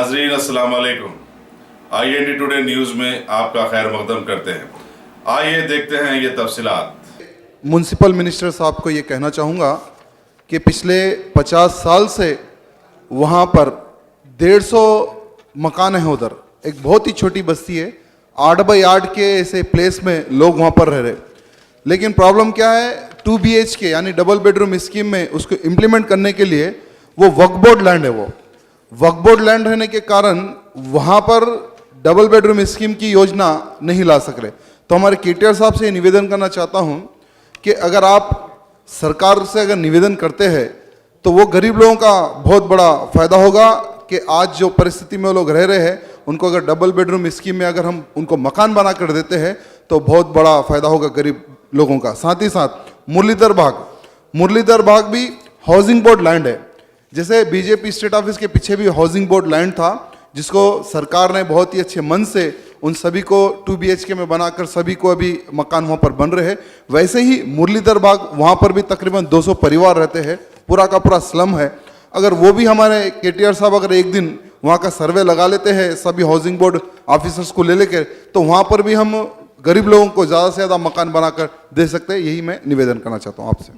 नाजरीन अस्सलाम वालेकुम। IND टुडे न्यूज़ में आपका खैर मकदम करते हैं। आइए देखते हैं ये तफसीलात। म्यूनसिपल मिनिस्टर साहब को ये कहना चाहूँगा कि पिछले 50 साल से वहाँ पर 150 मकान हैं। उधर एक बहुत ही छोटी बस्ती है, 8 बाई 8 के ऐसे प्लेस में लोग वहाँ पर रह रहे। लेकिन प्रॉब्लम क्या है, 2 BHK यानी डबल बेडरूम स्कीम में उसको इम्प्लीमेंट करने के लिए वो वक्फ बोर्ड लैंड है। वो वक्फ बोर्ड लैंड रहने के कारण वहाँ पर डबल बेडरूम स्कीम की योजना नहीं ला सक रहे। तो हमारे KTR साहब से निवेदन करना चाहता हूँ कि अगर आप सरकार से अगर निवेदन करते हैं तो वो गरीब लोगों का बहुत बड़ा फायदा होगा कि आज जो परिस्थिति में वो लोग रह रहे हैं उनको अगर डबल बेडरूम स्कीम में अगर हम उनको मकान बना कर देते हैं तो बहुत बड़ा फायदा होगा गरीब लोगों का। साथ ही साथ मुरलीधर बाग भी हाउसिंग बोर्ड लैंड है। जैसे बीजेपी स्टेट ऑफिस के पीछे भी हाउसिंग बोर्ड लैंड था जिसको सरकार ने बहुत ही अच्छे मन से उन सभी को 2 BHK में बनाकर सभी को अभी मकान वहाँ पर बन रहे हैं। वैसे ही मुरलीधर बाग वहाँ पर भी तकरीबन 200 परिवार रहते हैं, पूरा का पूरा स्लम है। अगर वो भी हमारे KTR साहब अगर एक दिन वहाँ का सर्वे लगा लेते हैं सभी हाउसिंग बोर्ड ऑफिसर्स को ले लेकर, तो वहाँ पर भी हम गरीब लोगों को ज़्यादा से ज़्यादा मकान बनाकर दे सकते हैं। यही मैं निवेदन करना चाहता हूँ आपसे।